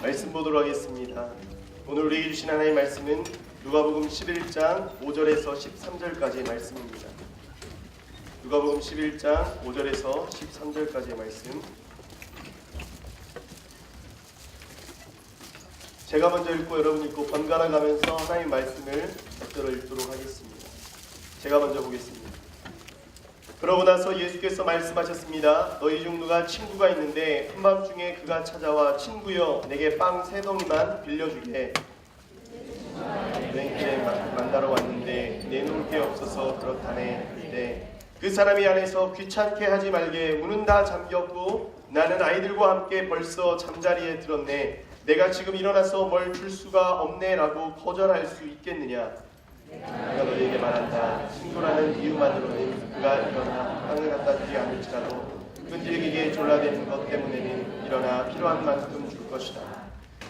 말씀 보도록 하겠습니다. 오늘 우리에게 주신 하나님의 말씀은 누가복음 11장 5절에서 13절까지의 말씀입니다. 누가복음 11장 5절에서 13절까지의 말씀. 제가 먼저 읽고 여러분 읽고 번갈아 가면서 하나님의 말씀을 곁들여 읽도록 하겠습니다. 제가 먼저 보겠습니다. 그러고 나서 예수께서 말씀하셨습니다. 너희 중 누가 친구가 있는데 한밤중에 그가 찾아와 친구여 내게 빵 3덩이만 빌려주게. 여행길에 만나러 왔는데 내놓을 게 없어서 그렇다네. 그때 그 사람이 안에서 귀찮게 하지 말게 문은 다 잠겼고 나는 아이들과 함께 벌써 잠자리에 들었네. 내가 지금 일어나서 뭘 줄 수가 없네 라고 거절할 수 있겠느냐. 내가 너희에게 말한다. 친구라는 이유만으로는 그가 일어나 빵을 갖다 주지 않을지라도 끈질기게 졸라대는 것 때문에는 일어나 필요한 만큼 줄 것이다.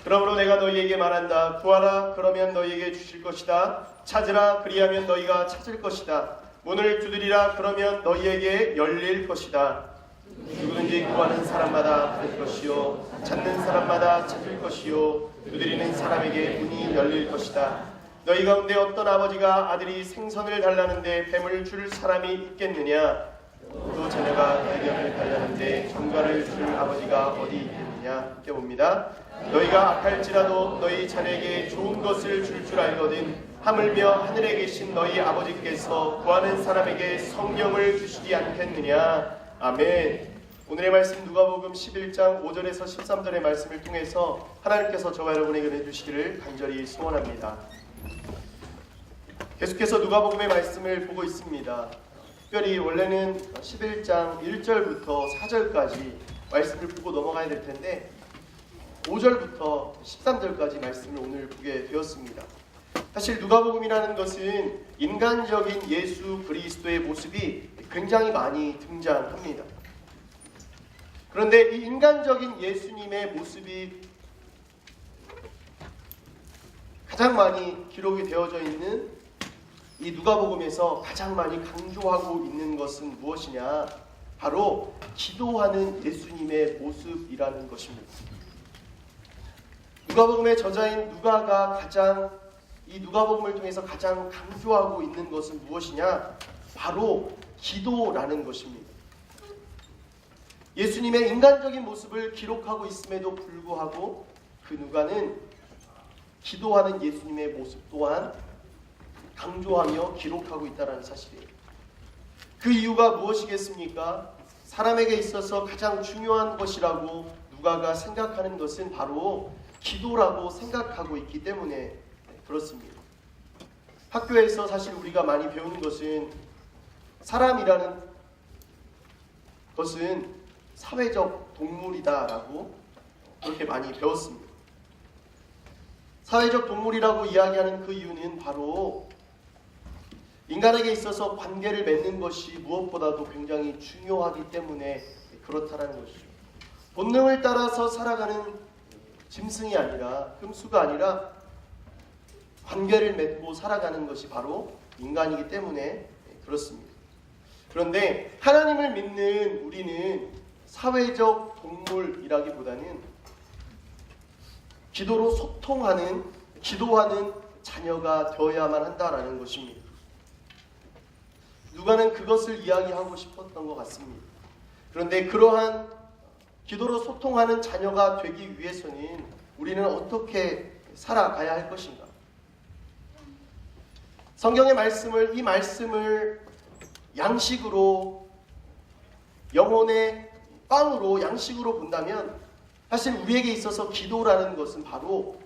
그러므로 내가 너희에게 말한다. 구하라 그러면 너희에게 주실 것이다. 찾으라 그리하면 너희가 찾을 것이다. 문을 두드리라 그러면 너희에게 열릴 것이다. 누구든지 구하는 사람마다 받을 것이요 찾는 사람마다 찾을 것이요 두드리는 사람에게 문이 열릴 것이다. 너희 가운데 어떤 아버지가 아들이 생선을 달라는데 뱀을 줄 사람이 있겠느냐? 또 자녀가 달걀을 달라는데 견과를 줄 아버지가 어디 있겠느냐? 함께 봅니다. 너희가 악할지라도 너희 자녀에게 좋은 것을 줄 알거든 하물며 하늘에 계신 너희 아버지께서 구하는 사람에게 성령을 주시지 않겠느냐? 아멘. 오늘의 말씀 누가복음 11장 5절에서 13절의 말씀을 통해서 하나님께서 저와 여러분에게 해주시기를 간절히 소원합니다. 계속해서 누가복음의 말씀을 보고 있습니다. 특별히 원래는 11장 1절부터 4절까지 말씀을 보고 넘어가야 될 텐데 5절부터 13절까지 말씀을 오늘 보게 되었습니다. 사실 누가복음이라는 것은 인간적인 예수 그리스도의 모습이 굉장히 많이 등장합니다. 그런데 이 인간적인 예수님의 모습이 가장 많이 기록이 되어져 있는 이 누가복음에서 가장 많이 강조하고 있는 것은 무엇이냐? 바로 기도하는 예수님의 모습이라는 것입니다. 누가복음의 저자인 누가가 이 누가복음을 통해서 가장 강조하고 있는 것은 무엇이냐? 바로 기도라는 것입니다. 예수님의 인간적인 모습을 기록하고 있음에도 불구하고 그 누가는 기도하는 예수님의 모습 또한 강조하며 기록하고 있다는 사실이에요. 그 이유가 무엇이겠습니까? 사람에게 있어서 가장 중요한 것이라고 누가가 생각하는 것은 바로 기도라고 생각하고 있기 때문에 그렇습니다. 학교에서 사실 우리가 많이 배우는 것은 사람이라는 것은 사회적 동물이다라고 그렇게 많이 배웠습니다. 사회적 동물이라고 이야기하는 그 이유는 바로 인간에게 있어서 관계를 맺는 것이 무엇보다도 굉장히 중요하기 때문에 그렇다는 것이죠. 본능을 따라서 살아가는 짐승이 아니라 끔수가 아니라 관계를 맺고 살아가는 것이 바로 인간이기 때문에 그렇습니다. 그런데 하나님을 믿는 우리는 사회적 동물이라기보다는 기도로 기도하는 자녀가 되어야만 한다라는 것입니다. 누가는 그것을 이야기하고 싶었던 것 같습니다. 그런데 그러한 기도로 소통하는 자녀가 되기 위해서는 우리는 어떻게 살아가야 할 것인가? 성경의 이 말씀을 양식으로, 영혼의 빵으로 양식으로 본다면 사실 우리에게 있어서 기도라는 것은 바로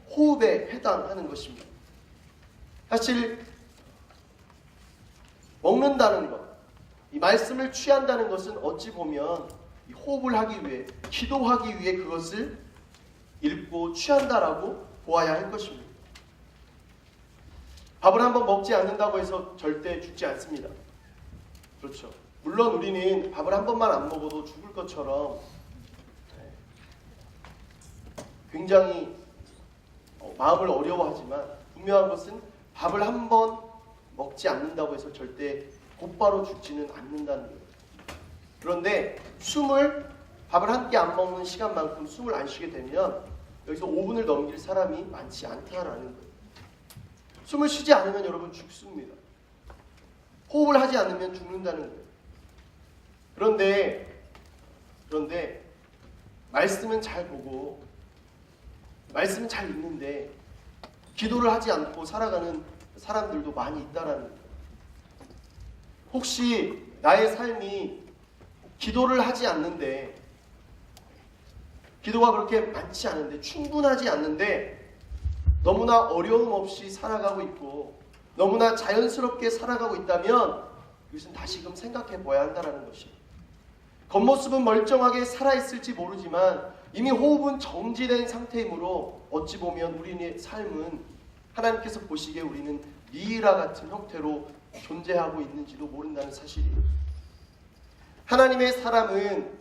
호흡에 해당하는 것입니다. 사실 먹는다는 것, 이 말씀을 취한다는 것은 어찌 보면 호흡을 하기 위해, 기도하기 위해 그것을 읽고 취한다라고 보아야 할 것입니다. 밥을 한번 먹지 않는다고 해서 절대 죽지 않습니다. 그렇죠. 물론 우리는 밥을 한 번만 안 먹어도 죽을 것처럼 굉장히 마음을 어려워하지만 분명한 것은 밥을 한 번 먹지 않는다고 해서 절대 곧바로 죽지는 않는다는 거예요. 그런데 밥을 한 끼 안 먹는 시간만큼 숨을 안 쉬게 되면 여기서 5분을 넘길 사람이 많지 않다라는 거예요. 숨을 쉬지 않으면 여러분 죽습니다. 호흡을 하지 않으면 죽는다는 거예요. 그런데 말씀은 잘 보고 말씀은 잘 읽는데 기도를 하지 않고 살아가는 사람들도 많이 있다라는 거예요. 혹시 나의 삶이 기도를 하지 않는데, 기도가 그렇게 많지 않은데, 충분하지 않는데 너무나 어려움 없이 살아가고 있고 너무나 자연스럽게 살아가고 있다면 이것은 다시금 생각해 보아야 한다는 것이에요. 겉모습은 멀쩡하게 살아있을지 모르지만 이미 호흡은 정지된 상태이므로 어찌 보면 우리의 삶은 하나님께서 보시기에 우리는 미이라 같은 형태로 존재하고 있는지도 모른다는 사실이에요. 하나님의 사람은,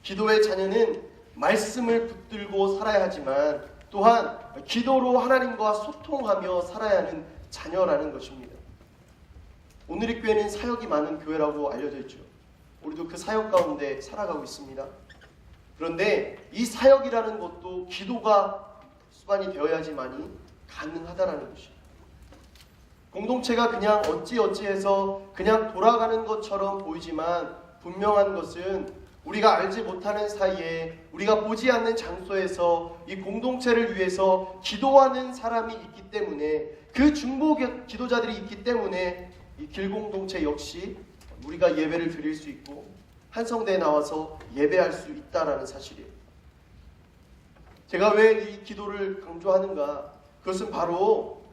기도의 자녀는 말씀을 붙들고 살아야 하지만 또한 기도로 하나님과 소통하며 살아야 하는 자녀라는 것입니다. 오늘의 교회는 사역이 많은 교회라고 알려져 있죠. 우리도 그 사역 가운데 살아가고 있습니다. 그런데 이 사역이라는 것도 기도가 수반이 되어야지만이 가능하다라는 것입니다. 공동체가 그냥 어찌어찌해서 그냥 돌아가는 것처럼 보이지만 분명한 것은 우리가 알지 못하는 사이에 우리가 보지 않는 장소에서 이 공동체를 위해서 기도하는 사람이 있기 때문에, 그 중보 기도자들이 있기 때문에 이 길공동체 역시 우리가 예배를 드릴 수 있고 한성대에 나와서 예배할 수 있다라는 사실이에요. 제가 왜 이 기도를 강조하는가? 그것은 바로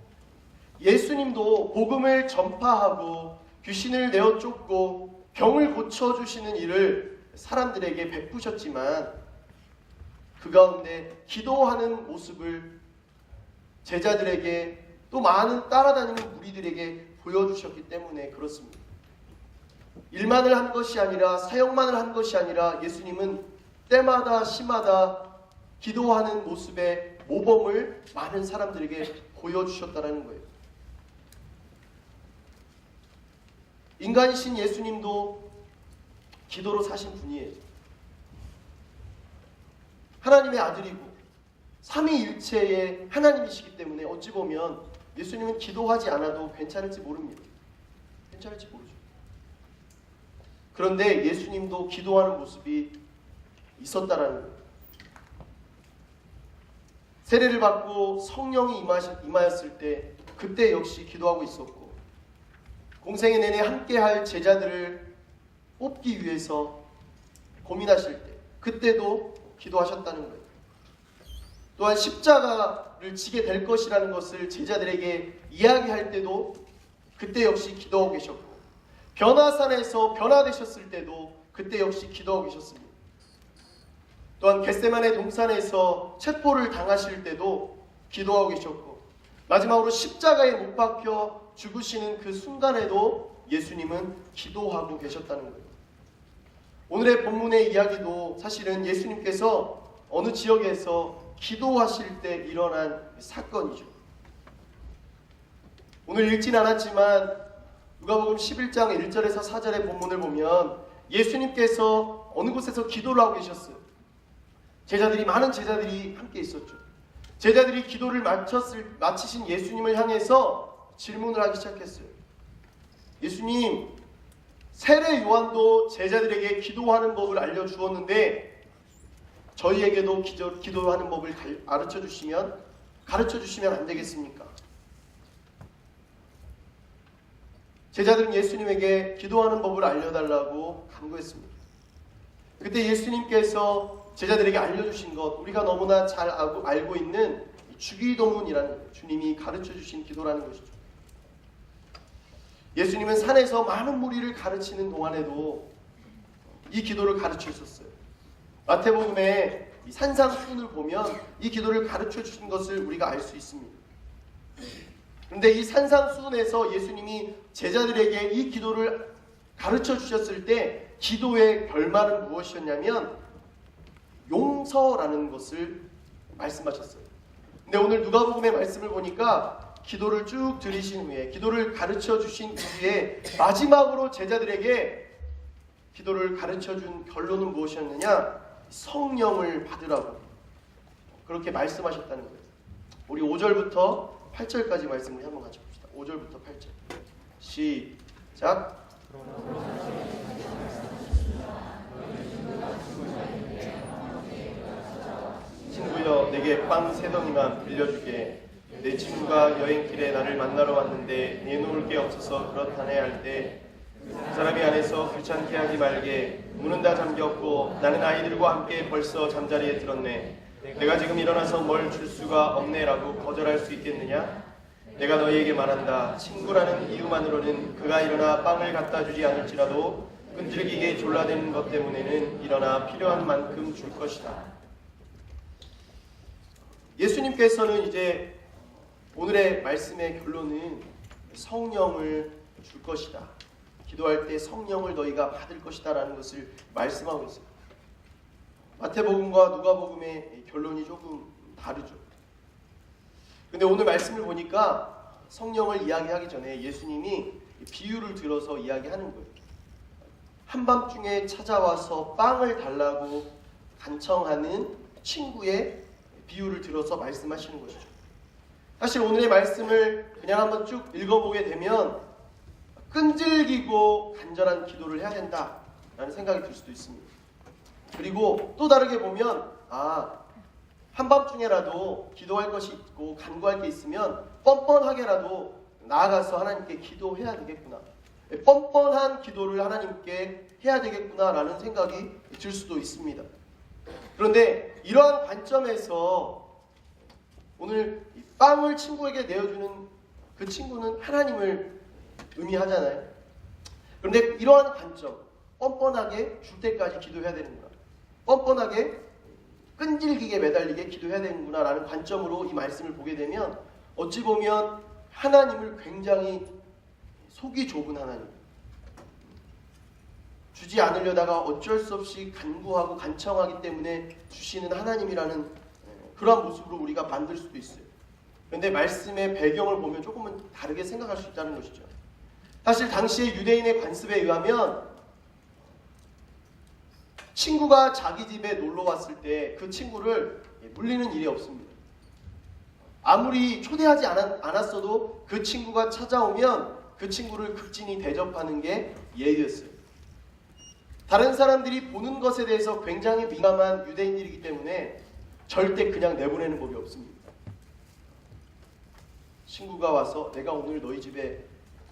예수님도 복음을 전파하고 귀신을 내어 쫓고 병을 고쳐주시는 일을 사람들에게 베푸셨지만 그 가운데 기도하는 모습을 제자들에게 또 많은 따라다니는 무리들에게 보여주셨기 때문에 그렇습니다. 일만을 한 것이 아니라, 사역만을 한 것이 아니라 예수님은 때마다 시마다 기도하는 모습의 모범을 많은 사람들에게 보여주셨다는 거예요. 인간이신 예수님도 기도로 사신 분이에요. 하나님의 아들이고 삼위일체의 하나님이시기 때문에 어찌 보면 예수님은 기도하지 않아도 괜찮을지 모릅니다. 괜찮을지 모르죠. 그런데 예수님도 기도하는 모습이 있었다라는 거예요. 세례를 받고 성령이 임하였을 때 그때 역시 기도하고 있었고, 공생의 내내 함께할 제자들을 뽑기 위해서 고민하실 때 그때도 기도하셨다는 거예요. 또한 십자가를 지게 될 것이라는 것을 제자들에게 이야기할 때도 그때 역시 기도하고 계셨고, 변화산에서 변화되셨을 때도 그때 역시 기도하고 계셨습니다. 또한 겟세마네 동산에서 체포를 당하실 때도 기도하고 계셨고, 마지막으로 십자가에 못 박혀 죽으시는 그 순간에도 예수님은 기도하고 계셨다는 거예요. 오늘의 본문의 이야기도 사실은 예수님께서 어느 지역에서 기도하실 때 일어난 사건이죠. 오늘 읽진 않았지만 누가복음 11장 1절에서 4절의 본문을 보면 예수님께서 어느 곳에서 기도를 하고 계셨어요. 많은 제자들이 함께 있었죠. 제자들이 기도를 마치신 예수님을 향해서 질문을 하기 시작했어요. 예수님, 세례 요한도 제자들에게 기도하는 법을 알려주었는데 저희에게도 기도하는 법을 가르쳐 주시면 안 되겠습니까? 제자들은 예수님에게 기도하는 법을 알려달라고 간구했습니다. 그때 예수님께서 제자들에게 알려주신 것, 우리가 너무나 잘 알고 있는 주기도문이라는, 주님이 가르쳐 주신 기도라는 것이죠. 예수님은 산에서 많은 무리를 가르치는 동안에도 이 기도를 가르쳐 주셨어요. 마태복음의 산상수훈을 보면 이 기도를 가르쳐 주신 것을 우리가 알 수 있습니다. 그런데 이 산상수훈에서 예수님이 제자들에게 이 기도를 가르쳐 주셨을 때 기도의 결말은 무엇이었냐면 용서라는 것을 말씀하셨어요. 근데 오늘 누가복음의 말씀을 보니까 기도를 쭉 들으신 후에, 기도를 가르쳐 주신 후에 마지막으로 제자들에게 기도를 가르쳐 준 결론은 무엇이었느냐? 성령을 받으라고. 그렇게 말씀하셨다는 거예요. 우리 5절부터 8절까지 말씀을 한번 같이 봅시다. 5절부터 8절 시작. 친구여, 내게 빵 3덩이만 빌려주게. 내 친구가 여행길에 나를 만나러 왔는데 내놓을 게 없어서 그렇다네 할 때 그 사람이 안에서 귀찮게 하지 말게. 문은 다 잠겼고 나는 아이들과 함께 벌써 잠자리에 들었네. 내가 지금 일어나서 뭘 줄 수가 없네라고 거절할 수 있겠느냐? 내가 너희에게 말한다. 친구라는 이유만으로는 그가 일어나 빵을 갖다 주지 않을지라도 끈질기게 졸라대는 것 때문에는 일어나 필요한 만큼 줄 것이다. 예수님께서는 이제 오늘의 말씀의 결론은 성령을 줄 것이다. 기도할 때 성령을 너희가 받을 것이다 라는 것을 말씀하고 있어요. 마태복음과 누가복음의 결론이 조금 다르죠. 근데 오늘 말씀을 보니까 성령을 이야기하기 전에 예수님이 비유를 들어서 이야기하는 거예요. 한밤중에 찾아와서 빵을 달라고 간청하는 친구의 비유를 들어서 말씀하시는 것이죠. 사실 오늘의 말씀을 그냥 한번 쭉 읽어보게 되면 끈질기고 간절한 기도를 해야 된다라는 생각이 들 수도 있습니다. 그리고 또 다르게 보면 한밤중에라도 기도할 것이 있고 간구할 게 있으면 뻔뻔하게라도 나아가서 하나님께 기도해야 되겠구나. 뻔뻔한 기도를 하나님께 해야 되겠구나라는 생각이 들 수도 있습니다. 그런데 이러한 관점에서 오늘 빵을 친구에게 내어주는 그 친구는 하나님을 의미하잖아요. 그런데 이러한 관점, 뻔뻔하게 줄 때까지 기도해야 되는구나, 뻔뻔하게 끈질기게 매달리게 기도해야 되는구나 라는 관점으로 이 말씀을 보게 되면 어찌 보면 하나님을 굉장히 속이 좁은 하나님, 주지 않으려다가 어쩔 수 없이 간구하고 간청하기 때문에 주시는 하나님이라는 그런 모습으로 우리가 만들 수도 있어요. 그런데 말씀의 배경을 보면 조금은 다르게 생각할 수 있다는 것이죠. 사실 당시의 유대인의 관습에 의하면 친구가 자기 집에 놀러 왔을 때 그 친구를 물리는 일이 없습니다. 아무리 초대하지 않았어도 그 친구가 찾아오면 그 친구를 극진히 대접하는 게 예의였어요. 다른 사람들이 보는 것에 대해서 굉장히 민감한 유대인들이기 때문에 절대 그냥 내보내는 법이 없습니다. 친구가 와서 내가 오늘 너희 집에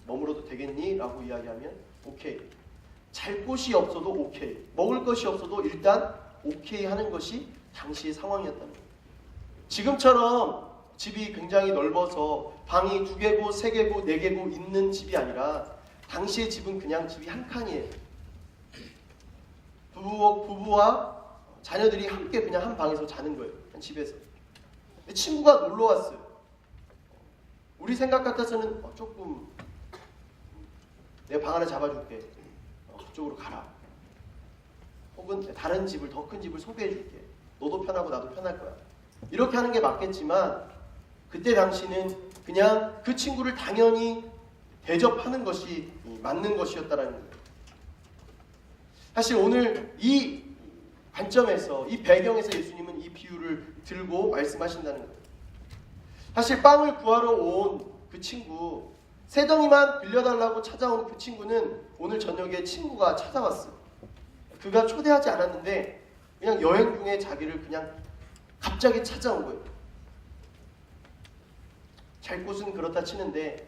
머물어도 되겠니? 라고 이야기하면 오케이. 잘 곳이 없어도 오케이. 먹을 것이 없어도 일단 오케이 하는 것이 당시의 상황이었다는 거예요. 지금처럼 집이 굉장히 넓어서 방이 2개고 3개고 4개고 있는 집이 아니라 당시의 집은 그냥 집이 한 칸이에요. 부부와 자녀들이 함께 그냥 한 방에서 자는 거예요. 한 집에서. 근데 친구가 놀러 왔어요. 우리 생각 같아서는 조금 내가 방 하나 잡아줄게. 그쪽으로 가라. 혹은 다른 집을, 더 큰 집을 소개해줄게. 너도 편하고 나도 편할 거야. 이렇게 하는 게 맞겠지만 그때 당시는 그냥 그 친구를 당연히 대접하는 것이 맞는 것이었다라는 거예요. 사실 오늘 이 관점에서, 이 배경에서 예수님은 이 비유를 들고 말씀하신다는 거예요. 사실 빵을 구하러 온 그 친구, 3덩이만 빌려달라고 찾아온 그 친구는 오늘 저녁에 친구가 찾아왔어요. 그가 초대하지 않았는데 그냥 여행 중에 자기를 그냥 갑자기 찾아온 거예요. 잘 곳은 그렇다 치는데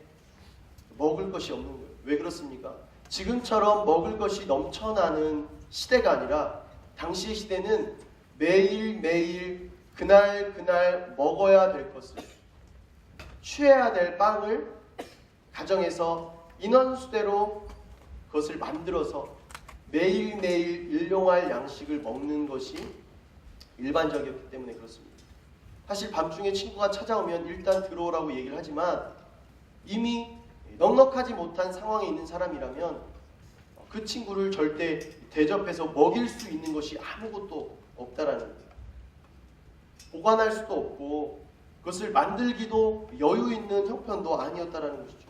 먹을 것이 없는 거예요. 왜 그렇습니까? 지금처럼 먹을 것이 넘쳐나는 시대가 아니라 당시의 시대는 매일매일 그날 먹어야 될 것을, 취해야 될 빵을 가정에서 인원수대로 그것을 만들어서 매일매일 일용할 양식을 먹는 것이 일반적이었기 때문에 그렇습니다. 사실 밤중에 친구가 찾아오면 일단 들어오라고 얘기를 하지만 이미 넉넉하지 못한 상황에 있는 사람이라면 그 친구를 절대 대접해서 먹일 수 있는 것이 아무것도 없다라는 거예요. 보관할 수도 없고 그것을 만들기도 여유 있는 형편도 아니었다라는 것이죠.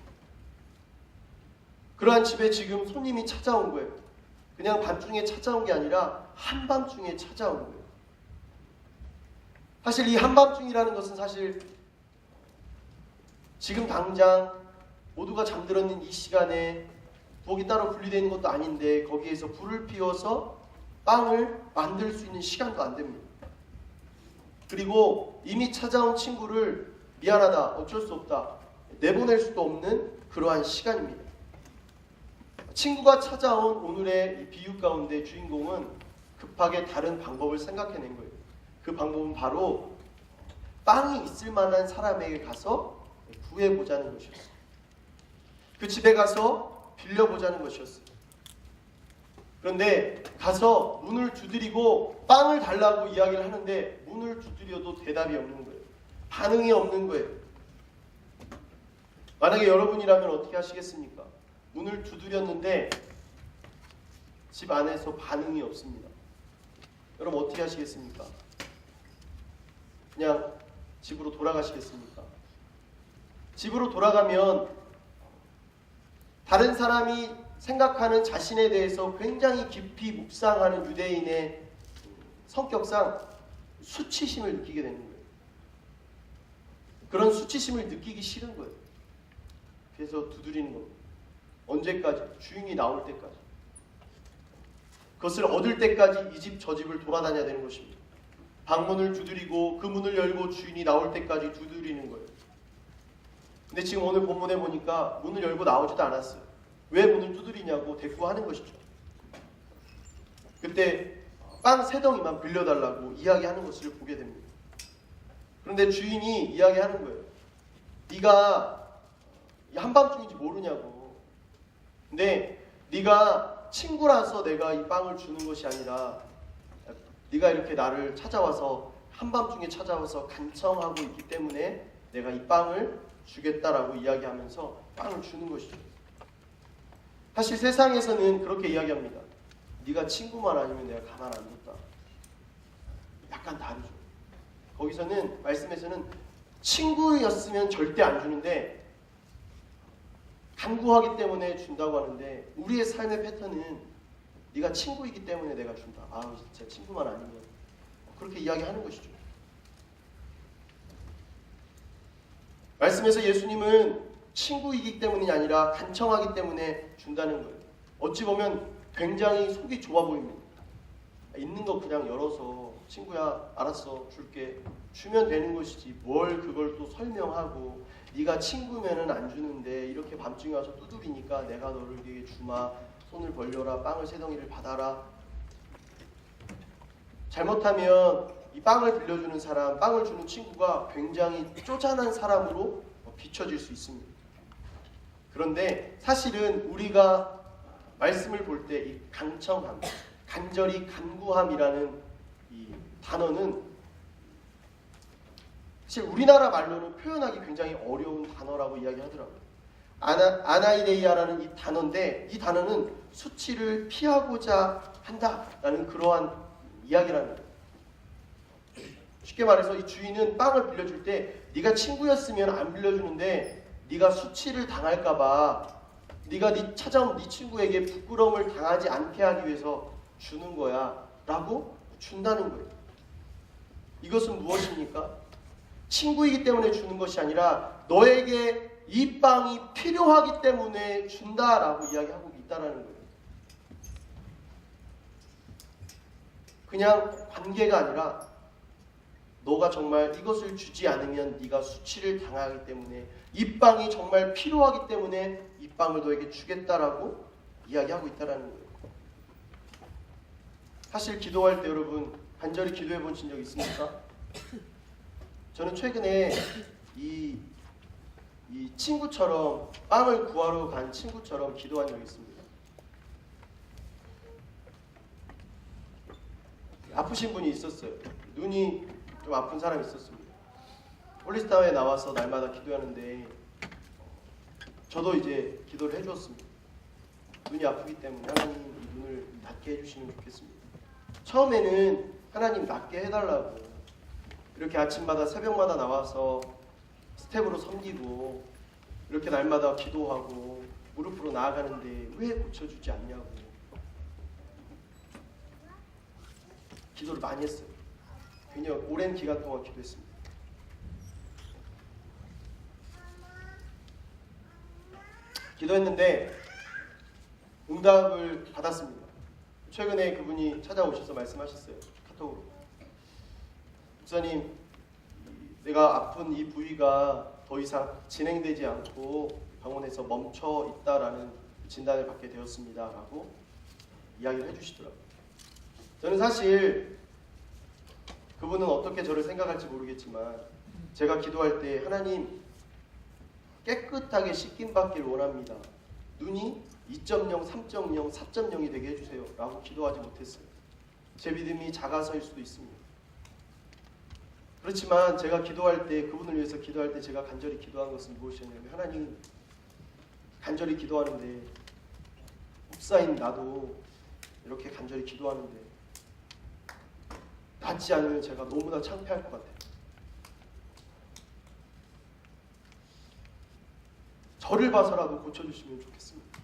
그러한 집에 지금 손님이 찾아온 거예요. 그냥 밤중에 찾아온 게 아니라 한밤중에 찾아온 거예요. 사실 이 한밤중이라는 것은 사실 지금 당장 모두가 잠들었는 이 시간에 부엌이 따로 분리되어 있는 것도 아닌데 거기에서 불을 피워서 빵을 만들 수 있는 시간도 안 됩니다. 그리고 이미 찾아온 친구를 미안하다, 어쩔 수 없다, 내보낼 수도 없는 그러한 시간입니다. 친구가 찾아온 오늘의 이 비유 가운데 주인공은 급하게 다른 방법을 생각해낸 거예요. 그 방법은 바로 빵이 있을 만한 사람에게 가서 구해보자는 것이었어요. 그 집에 가서 빌려보자는 것이었어요. 그런데 가서 문을 두드리고 빵을 달라고 이야기를 하는데 문을 두드려도 대답이 없는 거예요. 반응이 없는 거예요. 만약에 여러분이라면 어떻게 하시겠습니까? 문을 두드렸는데 집 안에서 반응이 없습니다. 여러분 어떻게 하시겠습니까? 그냥 집으로 돌아가시겠습니까? 집으로 돌아가면 다른 사람이 생각하는 자신에 대해서 굉장히 깊이 묵상하는 유대인의 성격상 수치심을 느끼게 되는 거예요. 그런 수치심을 느끼기 싫은 거예요. 그래서 두드리는 겁니다. 언제까지? 주인이 나올 때까지. 그것을 얻을 때까지 이 집 저 집을 돌아다녀야 되는 것입니다. 방문을 두드리고 그 문을 열고 주인이 나올 때까지 두드리는 거예요. 근데 지금 오늘 본문에 보니까 문을 열고 나오지도 않았어요. 왜 문을 두드리냐고 대꾸하는 것이죠. 그때 빵 3덩이만 빌려달라고 이야기하는 것을 보게 됩니다. 그런데 주인이 이야기하는 거예요. 네가 한밤중인지 모르냐고. 근데 네가 친구라서 내가 이 빵을 주는 것이 아니라 네가 이렇게 나를 찾아와서 한밤중에 찾아와서 간청하고 있기 때문에 내가 이 빵을 주겠다라고 이야기하면서 빵을 주는 것이죠. 사실 세상에서는 그렇게 이야기합니다. 네가 친구만 아니면 내가 가만 안 뒀다. 약간 다르죠. 거기서는 말씀에서는 친구였으면 절대 안 주는데 간구하기 때문에 준다고 하는데 우리의 삶의 패턴은 네가 친구이기 때문에 내가 준다. 아 진짜 친구만 아니면 그렇게 이야기하는 것이죠. 말씀에서 예수님은 친구이기 때문이 아니라 간청하기 때문에 준다는 거예요. 어찌 보면 굉장히 속이 좋아 보입니다. 있는 거 그냥 열어서 친구야 알았어 줄게 주면 되는 것이지 뭘 그걸 또 설명하고 네가 친구면은 안 주는데 이렇게 밤중에 와서 두드리니까 내가 너를 네게 주마 손을 벌려라 빵을 3덩이를 받아라. 잘못하면 이 빵을 빌려주는 사람, 빵을 주는 친구가 굉장히 쪼잔한 사람으로 비춰질 수 있습니다. 그런데 사실은 우리가 말씀을 볼 때 이 간청함, 간절히 간구함이라는 이 단어는 사실 우리나라 말로는 표현하기 굉장히 어려운 단어라고 이야기하더라고요. 아나이데이아라는 이 단어인데 이 단어는 수치를 피하고자 한다라는 그러한 이야기라는 거예요. 쉽게 말해서 이 주인은 빵을 빌려줄 때 네가 친구였으면 안 빌려주는데 네가 수치를 당할까봐 네가 찾아온 네 친구에게 부끄러움을 당하지 않게 하기 위해서 주는 거야 라고 준다는 거예요. 이것은 무엇입니까? 친구이기 때문에 주는 것이 아니라 너에게 이 빵이 필요하기 때문에 준다라고 이야기하고 있다는 거예요. 그냥 관계가 아니라 너가 정말 이것을 주지 않으면 네가 수치를 당하기 때문에 이 빵이 정말 필요하기 때문에 이 빵을 너에게 주겠다라고 이야기하고 있다는 거예요. 사실 기도할 때 여러분 간절히 기도해 보신 적 있습니까? 저는 최근에 이 친구처럼 빵을 구하러 간 친구처럼 기도한 적이 있습니다. 아프신 분이 있었어요. 눈이 좀 아픈 사람이 있었습니다. 홀리스타에 나와서 날마다 기도하는데 저도 이제 기도를 해주었습니다. 눈이 아프기 때문에 하나님 이 눈을 낫게 해주시면 좋겠습니다. 처음에는 하나님 낫게 해달라고 이렇게 아침마다 새벽마다 나와서 스텝으로 섬기고 이렇게 날마다 기도하고 무릎으로 나아가는데 왜 고쳐주지 않냐고 기도를 많이 했어요. 굉장히 오랜 기간 동안 기도했습니다. 기도했는데 응답을 받았습니다. 최근에 그분이 찾아오셔서 말씀하셨어요. 카톡으로. 목사님, 내가 아픈 이 부위가 더 이상 진행되지 않고 병원에서 멈춰 있다라는 진단을 받게 되었습니다. 라고 이야기를 해주시더라고요. 저는 사실 그분은 어떻게 저를 생각할지 모르겠지만 제가 기도할 때 하나님 깨끗하게 씻김받기를 원합니다. 눈이 2.0, 3.0, 4.0이 되게 해주세요. 라고 기도하지 못했어요. 제 믿음이 작아서일 수도 있습니다. 그렇지만 제가 기도할 때, 그분을 위해서 기도할 때 제가 간절히 기도한 것은 무엇이었냐면, 하나님, 간절히 기도하는데 목사인 나도 이렇게 간절히 기도하는데 낫지 않으면 제가 너무나 창피할 것 같아요. 저를 봐서라도 고쳐주시면 좋겠습니다.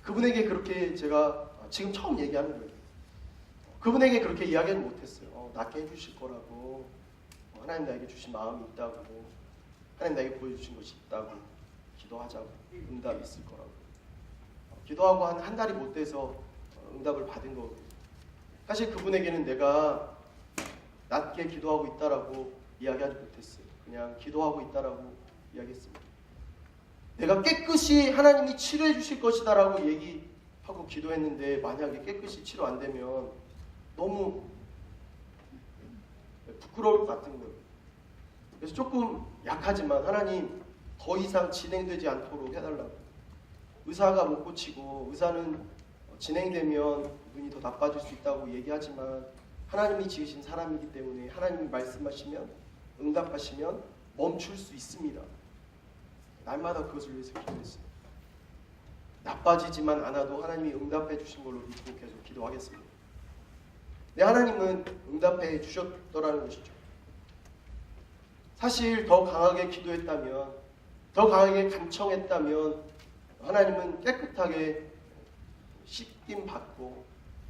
그분에게 그렇게 제가 지금 처음 얘기하는 거예요. 그분에게 그렇게 이야기는 못했어요. 낫게 해주실 거라고, 하나님 나에게 주신 마음이 있다고, 하나님 나에게 보여주신 것이 있다고, 기도하자고, 응답이 있을 거라고. 기도하고 한 달이 못 돼서 응답을 받은 거고요. 사실 그분에게는 내가 낫게 기도하고 있다라고 이야기하지 못했어요. 그냥 기도하고 있다라고 이야기했습니다. 내가 깨끗이 하나님이 치료해 주실 것이다라고 얘기하고 기도했는데, 만약에 깨끗이 치료 안 되면 너무 부끄러울 것 같은 거예요. 그래서 조금 약하지만 하나님 더 이상 진행되지 않도록 해달라고. 의사가 못 고치고, 의사는 진행되면 눈이 더 나빠질 수 있다고 얘기하지만 하나님이 지으신 사람이기 때문에 하나님이 말씀하시면, 응답하시면 멈출 수 있습니다. 날마다 그것을 위해서 기도했어요. 나빠지지만 않아도 하나님이 응답해 주신 걸로 믿고 계속 기도하겠습니다. 네, 하나님은 응답해 주셨더라는 것이죠. 사실 더 강하게 기도했다면, 더 강하게 간청했다면 하나님은 깨끗하게 씻김 받고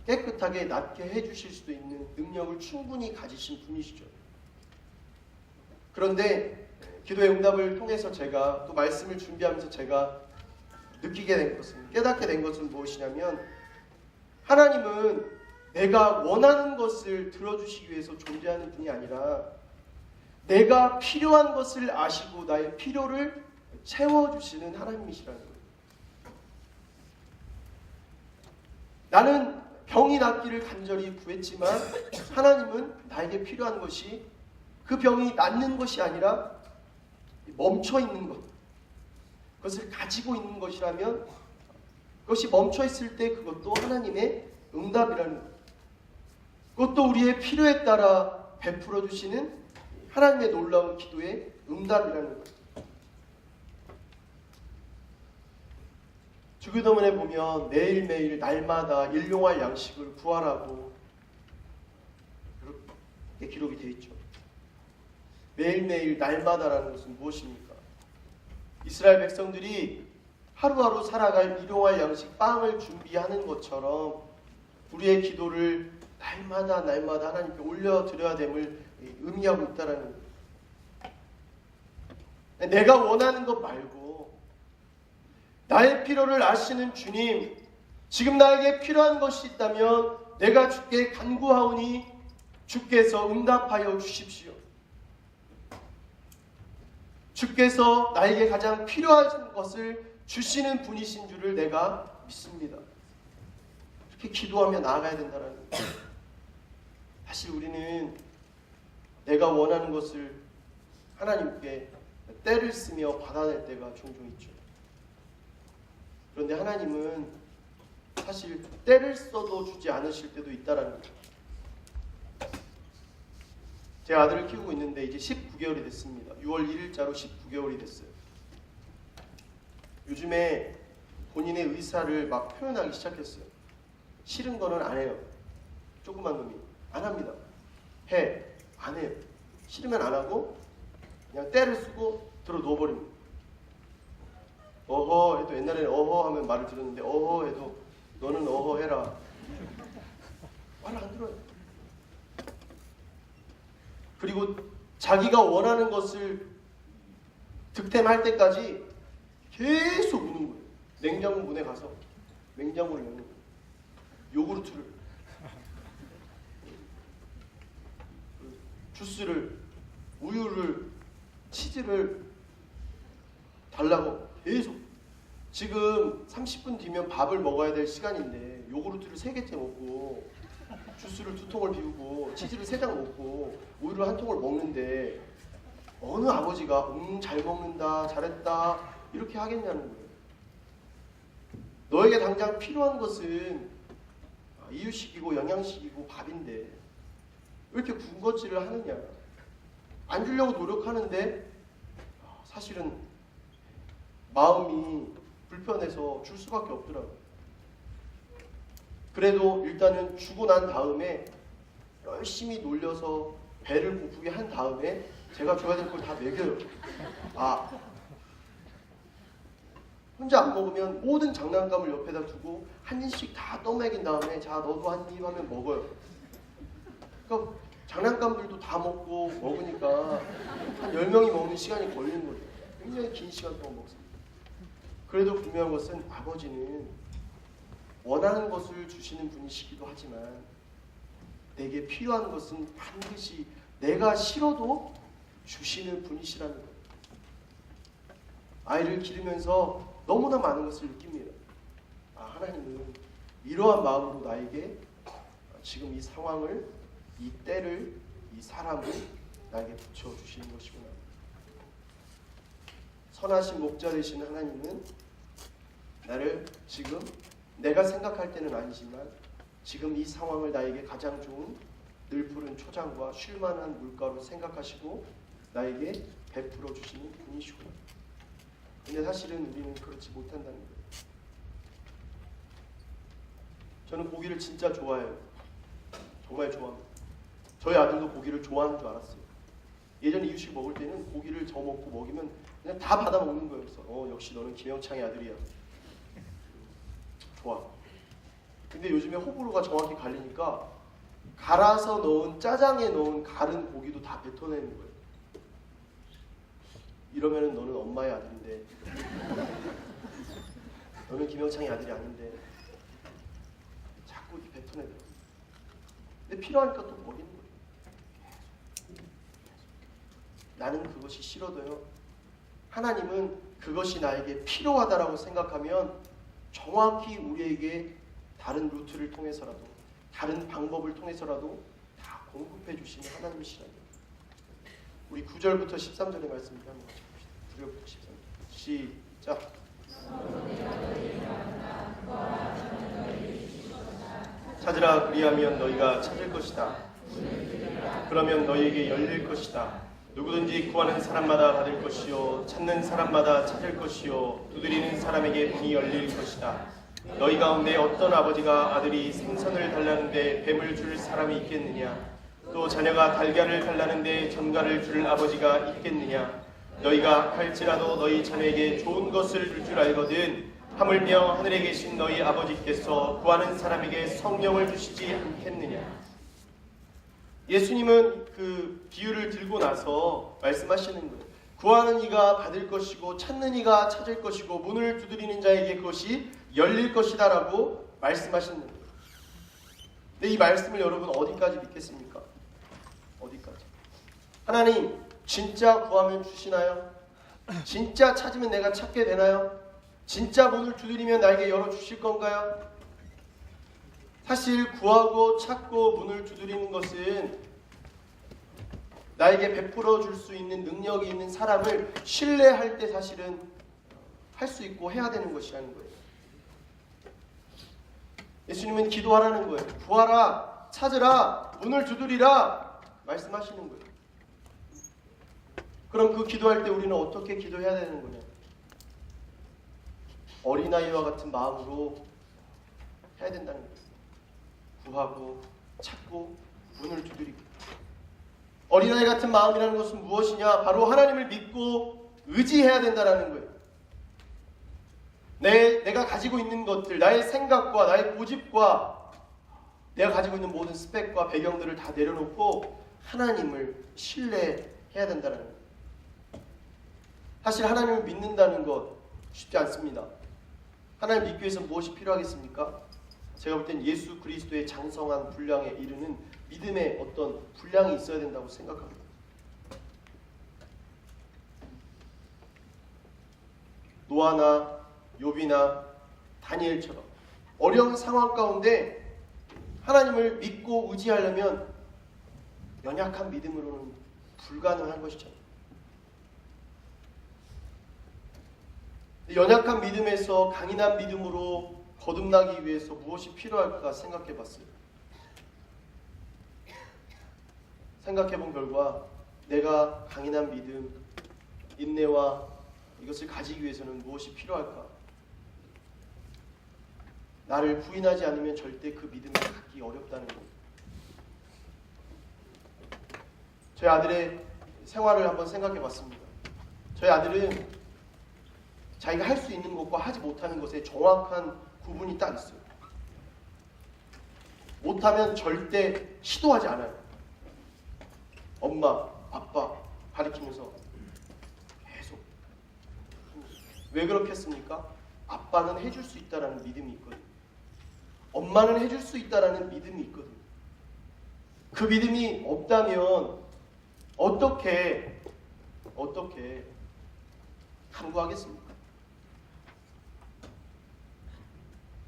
깨끗하게 낫게 해주실 수도 있는 능력을 충분히 가지신 분이시죠. 그런데 기도의 응답을 통해서 제가 또 말씀을 준비하면서 제가 느끼게 된 것은, 깨닫게 된 것은 무엇이냐면, 하나님은 내가 원하는 것을 들어주시기 위해서 존재하는 분이 아니라 내가 필요한 것을 아시고 나의 필요를 채워주시는 하나님이시라는 거예요. 나는 병이 낫기를 간절히 구했지만 하나님은 나에게 필요한 것이 그 병이 낫는 것이 아니라 멈춰 있는 것, 그것을 가지고 있는 것이라면, 그것이 멈춰 있을 때 그것도 하나님의 응답이라는 것, 그것도 우리의 필요에 따라 베풀어 주시는 하나님의 놀라운 기도의 응답이라는 것. 주기도문에 보면 매일매일 날마다 일용할 양식을 구하라고 그렇게 기록이 되어 있죠. 매일매일 날마다라는 것은 무엇입니까? 이스라엘 백성들이 하루하루 살아갈 일용할 양식, 빵을 준비하는 것처럼 우리의 기도를 날마다 하나님께 올려드려야 됨을 의미하고 있다는 거예요. 내가 원하는 것 말고 나의 필요를 아시는 주님, 지금 나에게 필요한 것이 있다면 내가 주께 간구하오니 주께서 응답하여 주십시오. 주께서 나에게 가장 필요한 것을 주시는 분이신 줄을 내가 믿습니다. 이렇게 기도하며 나아가야 된다는 거예요. 사실 우리는 내가 원하는 것을 하나님께 때를 쓰며 받아낼 때가 종종 있죠. 그런데 하나님은 사실 때를 써도 주지 않으실 때도 있다라는 거예요. 제 아들을 키우고 있는데 이제 19개월이 됐습니다. 6월 1일자로 19개월이 됐어요. 요즘에 본인의 의사를 막 표현하기 시작했어요. 싫은 거는 안 해요. 조그만 놈이 안 합니다. 안 해요. 싫으면 안 하고 그냥 때를 쓰고 들어 누워버립니다. 어허 해도, 옛날에는 어허 하면 말을 들었는데 어허 해도 너는 어허 해라. 말을 안 들어요. 그리고 자기가 원하는 것을 득템할 때까지 계속 우는 거예요. 냉장고 문에 가서 냉장고를 여는 거예요. 요구르트를, 주스를, 우유를, 치즈를 달라고 계속. 지금 30분 뒤면 밥을 먹어야 될 시간인데 요구르트를 3개째 먹고 주스를 2통을 비우고 치즈를 3장 먹고 우유를 1통을 먹는데 어느 아버지가 잘 먹는다, 잘했다 이렇게 하겠냐는 거예요. 너에게 당장 필요한 것은 이유식이고 영양식이고 밥인데 왜 이렇게 군것질을 하느냐. 안 주려고 노력하는데 사실은 마음이 불편해서 줄 수밖에 없더라고요. 그래도 일단은 주고 난 다음에 열심히 놀려서 배를 고프게 한 다음에 제가 줘야 될 걸 다 먹여요. 혼자 안 먹으면 모든 장난감을 옆에다 두고 한 입씩 다 떠먹인 다음에 자 너도 한 입 하면 먹어요. 그러니까 장난감들도 다 먹고 먹으니까 한 10명이 먹는 시간이 걸리는 거죠. 굉장히 긴 시간 동안 먹습니다. 그래도 분명한 것은 아버지는 원하는 것을 주시는 분이시기도 하지만 내게 필요한 것은 반드시 내가 싫어도 주시는 분이시라는 거예요. 아이를 기르면서 너무나 많은 것을 느낍니다. 하나님은 이러한 마음으로 나에게 지금 이 상황을, 이 때를, 이 사람을 나에게 붙여주시는 것이구나. 선하신 목자 되신 하나님은 나를 지금 내가 생각할 때는 아니지만 지금 이 상황을 나에게 가장 좋은 늘 푸른 초장과 쉴만한 물가로 생각하시고 나에게 베풀어 주시는 분이시구나. 근데 사실은 우리는 그렇지 못한다는 거예요. 저는 고기를 진짜 좋아해요. 정말 좋아합니다. 저희 아들도 고기를 좋아하는 줄 알았어요. 예전에 이유식 먹을 때는 고기를 저 먹고 먹이면 그냥 다 받아 먹는 거예요. 그래서 역시 너는 김영창의 아들이야. 좋아. 근데 요즘에 호불호가 정확히 갈리니까 갈아서 넣은 짜장에 넣은 갈은 고기도 다 뱉어내는 거예요. 이러면은 너는 엄마의 아들인데 너는 김영창의 아들이 아닌데 자꾸 이렇게 뱉어내더라고요. 근데 필요하니까 또 먹이는 거예요. 나는 그것이 싫어도요. 하나님은 그것이 나에게 필요하다라고 생각하면 정확히 우리에게 다른 루트를 통해서라도 다른 방법을 통해서라도 다 공급해 주시는 하나님이시라는 거예요. 우리 9절부터 13절의 말씀을 한번 같이 봅시다. 9절부터 13절 시작. 찾으라 그리하면 너희가 찾을 것이다. 그러면 너희에게 열릴 것이다. 누구든지 구하는 사람마다 받을 것이요 찾는 사람마다 찾을 것이요 두드리는 사람에게 문이 열릴 것이다. 너희 가운데 어떤 아버지가 아들이 생선을 달라는데 뱀을 줄 사람이 있겠느냐? 또 자녀가 달걀을 달라는데 전갈을 줄 아버지가 있겠느냐? 너희가 할지라도 너희 자녀에게 좋은 것을 줄 줄 알거든 하물며 하늘에 계신 너희 아버지께서 구하는 사람에게 성령을 주시지 않겠느냐? 예수님은 그 비유를 들고 나서 말씀하시는 거예요. 구하는 이가 받을 것이고 찾는 이가 찾을 것이고 문을 두드리는 자에게 그것이 열릴 것이다 라고 말씀하시는 거예요. 근데 이 말씀을 여러분 어디까지 믿겠습니까? 어디까지? 하나님 진짜 구하면 주시나요? 진짜 찾으면 내가 찾게 되나요? 진짜 문을 두드리면 나에게 열어주실 건가요? 사실 구하고 찾고 문을 두드리는 것은 나에게 베풀어 줄 수 있는 능력이 있는 사람을 신뢰할 때 사실은 할 수 있고 해야 되는 것이라는 거예요. 예수님은 기도하라는 거예요. 구하라, 찾으라, 문을 두드리라 말씀하시는 거예요. 그럼 그 기도할 때 우리는 어떻게 기도해야 되는 거냐? 어린아이와 같은 마음으로 해야 된다는 거예요. 구하고 찾고 문을 두드리고. 어린아이 같은 마음이라는 것은 무엇이냐? 바로 하나님을 믿고 의지해야 된다는 거예요. 내가 가지고 있는 것들, 나의 생각과 나의 고집과 내가 가지고 있는 모든 스펙과 배경들을 다 내려놓고 하나님을 신뢰해야 된다는 거예요. 사실 하나님을 믿는다는 것 쉽지 않습니다. 하나님 믿기 위해서 무엇이 필요하겠습니까? 제가 볼 땐 예수 그리스도의 장성한 분량에 이르는 믿음의 어떤 분량이 있어야 된다고 생각합니다. 노아나 욥이나 다니엘처럼 어려운 상황 가운데 하나님을 믿고 의지하려면 연약한 믿음으로는 불가능한 것이죠. 연약한 믿음에서 강인한 믿음으로 거듭나기 위해서 무엇이 필요할까 생각해 봤어요. 생각해 본 결과 내가 강인한 믿음, 인내와 이것을 가지기 위해서는 무엇이 필요할까? 나를 부인하지 않으면 절대 그 믿음을 갖기 어렵다는 것. 저희 아들의 생활을 한번 생각해 봤습니다. 저희 아들은 자기가 할 수 있는 것과 하지 못하는 것에 정확한 구분이 딱 있어요. 못하면 절대 시도하지 않아요. 엄마, 아빠 가리키면서 계속. 왜 그렇게 했습니까? 아빠는 해줄 수 있다라는 믿음이 있거든요. 엄마는 해줄 수 있다라는 믿음이 있거든요. 그 믿음이 없다면 어떻게 강구하겠습니까?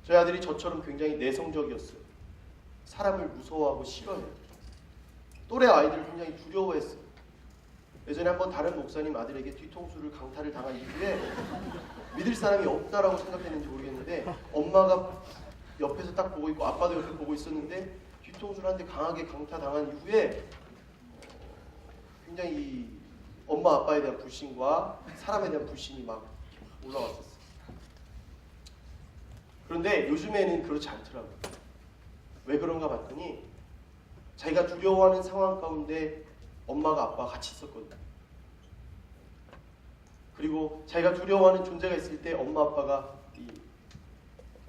저희 아들이 저처럼 굉장히 내성적이었어요. 사람을 무서워하고 싫어해요. 또래 아이들을 굉장히 두려워했어요. 예전에 한번 다른 목사님 아들에게 뒤통수를 강타를 당한 이후에 믿을 사람이 없다라고 생각했는지 모르겠는데 엄마가 옆에서 딱 보고 있고 아빠도 옆에 보고 있었는데 뒤통수를 한 대 강하게 강타 당한 이후에 굉장히 엄마 아빠에 대한 불신과 사람에 대한 불신이 막 올라왔었어요. 그런데 요즘에는 그렇지 않더라고요. 왜 그런가 봤더니 자기가 두려워하는 상황 가운데 엄마가 아빠가 같이 있었거든요. 그리고 자기가 두려워하는 존재가 있을 때 엄마 아빠가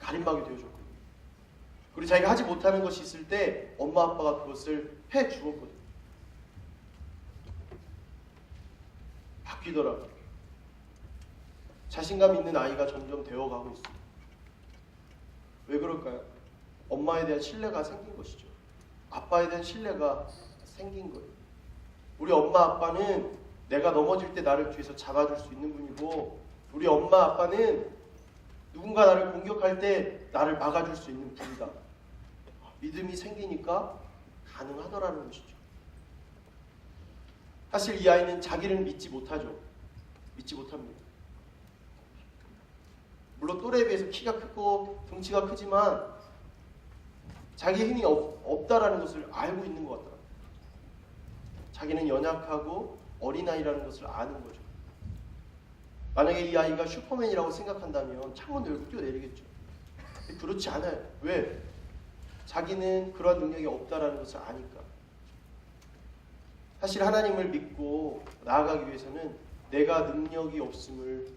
가림막이 되어줬거든요. 그리고 자기가 하지 못하는 것이 있을 때 엄마 아빠가 그것을 해주었거든요. 바뀌더라고요. 자신감 있는 아이가 점점 되어가고 있습니다. 왜 그럴까요? 엄마에 대한 신뢰가 생긴 것이죠. 아빠에 대한 신뢰가 생긴 거예요. 우리 엄마 아빠는 내가 넘어질 때 나를 뒤에서 잡아줄 수 있는 분이고 우리 엄마 아빠는 누군가 나를 공격할 때 나를 막아줄 수 있는 분이다. 믿음이 생기니까 가능하더라는 것이죠. 사실 이 아이는 자기를 믿지 못하죠. 믿지 못합니다. 물론 또래에 비해서 키가 크고 덩치가 크지만 자기 힘이 없다라는 것을 알고 있는 것 같더라고요. 자기는 연약하고 어린아이라는 것을 아는 거죠. 만약에 이 아이가 슈퍼맨이라고 생각한다면 창문 열고 뛰어내리겠죠. 그렇지 않아요. 왜? 자기는 그런 능력이 없다라는 것을 아니까. 사실 하나님을 믿고 나아가기 위해서는 내가 능력이 없음을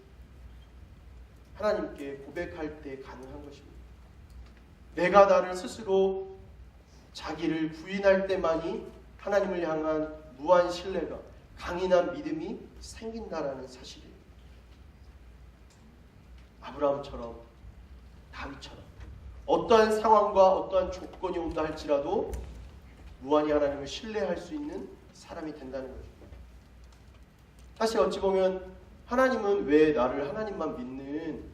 하나님께 고백할 때 가능한 것입니다. 내가 나를 스스로 자기를 부인할 때만이 하나님을 향한 무한 신뢰가, 강인한 믿음이 생긴다라는 사실이에요. 아브라함처럼, 다윗처럼 어떠한 상황과 어떠한 조건이 온다 할지라도 무한히 하나님을 신뢰할 수 있는 사람이 된다는 거죠. 사실 어찌 보면 하나님은 왜 나를 하나님만 믿는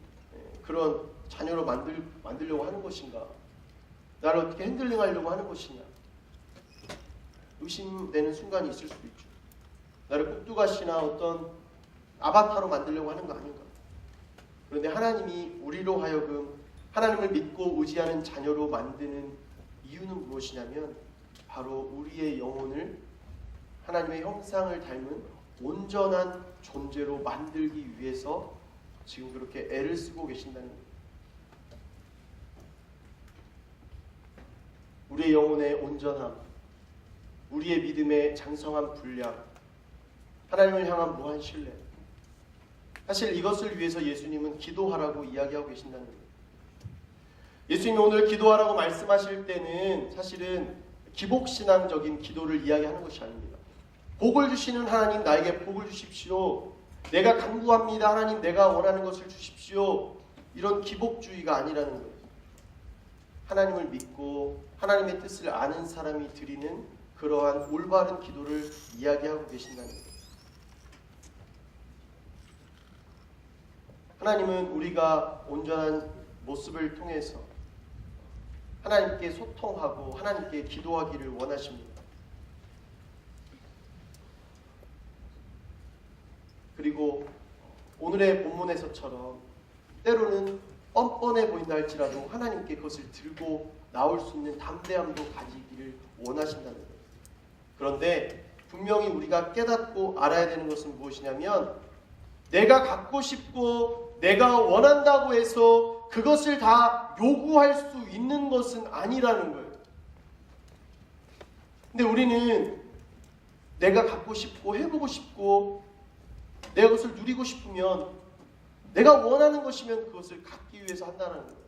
그런 자녀로 만들려고 하는 것인가? 나를 어떻게 핸들링하려고 하는 것이냐? 의심되는 순간이 있을 수도 있죠. 나를 꼭두가시나 어떤 아바타로 만들려고 하는 거 아닌가? 그런데 하나님이 우리로 하여금 하나님을 믿고 의지하는 자녀로 만드는 이유는 무엇이냐면 바로 우리의 영혼을 하나님의 형상을 닮은 온전한 존재로 만들기 위해서 지금 그렇게 애를 쓰고 계신다는 거예요. 우리의 영혼의 온전함, 우리의 믿음의 장성한 분량, 하나님을 향한 무한 신뢰. 사실 이것을 위해서 예수님은 기도하라고 이야기하고 계신다는 거예요. 예수님이 오늘 기도하라고 말씀하실 때는 사실은 기복신앙적인 기도를 이야기하는 것이 아닙니다. 복을 주시는 하나님, 나에게 복을 주십시오. 내가 간구합니다. 하나님, 내가 원하는 것을 주십시오. 이런 기복주의가 아니라는 거예요. 하나님을 믿고 하나님의 뜻을 아는 사람이 드리는 그러한 올바른 기도를 이야기하고 계신다는 거예요. 하나님은 우리가 온전한 모습을 통해서 하나님께 소통하고 하나님께 기도하기를 원하십니다. 그리고 오늘의 본문에서처럼 때로는 뻔뻔해 보인다 할지라도 하나님께 그것을 들고 나올 수 있는 담대함도 가지기를 원하신다는 거예요. 그런데 분명히 우리가 깨닫고 알아야 되는 것은 무엇이냐면 내가 갖고 싶고 내가 원한다고 해서 그것을 다 요구할 수 있는 것은 아니라는 거예요. 근데 우리는 내가 갖고 싶고 해보고 싶고 내가 그것을 누리고 싶으면 내가 원하는 것이면 그것을 갖기 위해서 한다는 거예요.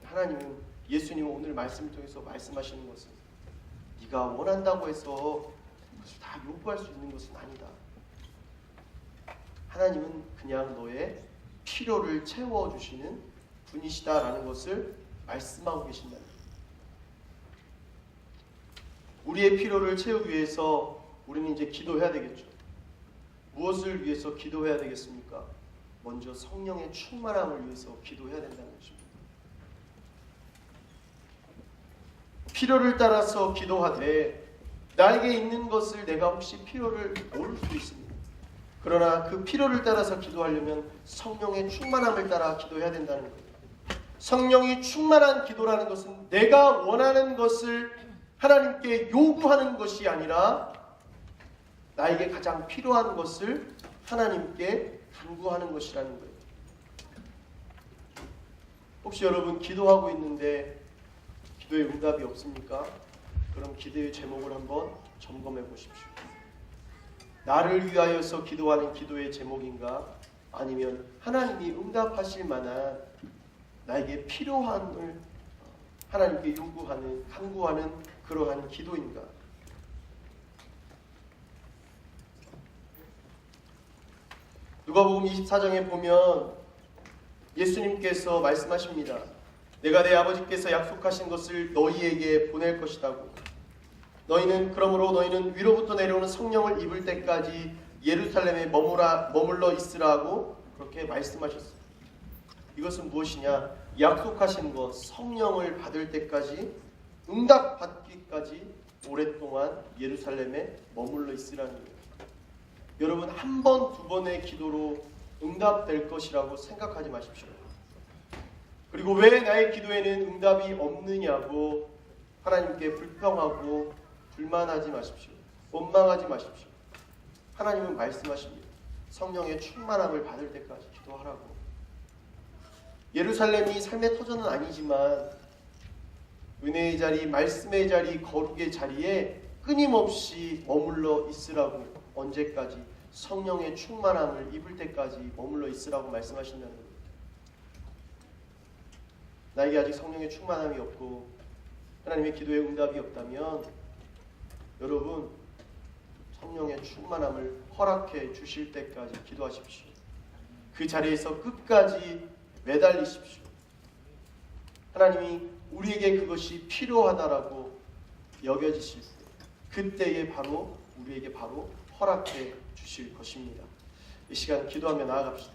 하나님은 예수님은 오늘 말씀을 통해서 말씀하시는 것은 네가 원한다고 해서 그것을 다 요구할 수 있는 것은 아니다. 하나님은 그냥 너의 필요를 채워주시는 분이시다라는 것을 말씀하고 계신다는 거예요. 우리의 필요를 채우기 위해서 우리는 이제 기도해야 되겠죠. 무엇을 위해서 기도해야 되겠습니까? 먼저 성령의 충만함을 위해서 기도해야 된다는 것입니다. 필요를 따라서 기도하되 나에게 있는 것을 내가 혹시 필요를 모를 수 있습니다. 그러나 그 필요를 따라서 기도하려면 성령의 충만함을 따라 기도해야 된다는 거예요. 성령이 충만한 기도라는 것은 내가 원하는 것을 하나님께 요구하는 것이 아니라 나에게 가장 필요한 것을 하나님께 간구하는 것이라는 거예요. 혹시 여러분 기도하고 있는데 기도에 응답이 없습니까? 그럼 기도의 제목을 한번 점검해 보십시오. 나를 위하여서 기도하는 기도의 제목인가? 아니면 하나님이 응답하실 만한 나에게 필요함을 하나님께 요구하는, 간구하는 그러한 기도인가? 누가복음 24장에 보면 예수님께서 말씀하십니다. 내가 내 아버지께서 약속하신 것을 너희에게 보낼 것이다고. 그러므로 너희는 위로부터 내려오는 성령을 입을 때까지 예루살렘에 머물러 있으라고 그렇게 말씀하셨습니다. 이것은 무엇이냐? 약속하신 것, 성령을 받을 때까지, 응답받기까지 오랫동안 예루살렘에 머물러 있으라는 거예요. 여러분, 한 번, 두 번의 기도로 응답될 것이라고 생각하지 마십시오. 그리고 왜 나의 기도에는 응답이 없느냐고 하나님께 불평하고 불만하지 마십시오. 원망하지 마십시오. 하나님은 말씀하십니다. 성령의 충만함을 받을 때까지 기도하라고. 예루살렘이 삶의 터전은 아니지만 은혜의 자리, 말씀의 자리, 거룩의 자리에 끊임없이 머물러 있으라고. 언제까지? 성령의 충만함을 입을 때까지 머물러 있으라고 말씀하신다는 거예요. 나에게 아직 성령의 충만함이 없고 하나님의 기도에 응답이 없다면 여러분, 성령의 충만함을 허락해 주실 때까지 기도하십시오. 그 자리에서 끝까지 매달리십시오. 하나님이 우리에게 그것이 필요하다라고 여겨지실 때 그때에 바로 우리에게 바로 허락해 주실 것입니다. 이 시간 기도하며 나아갑시다.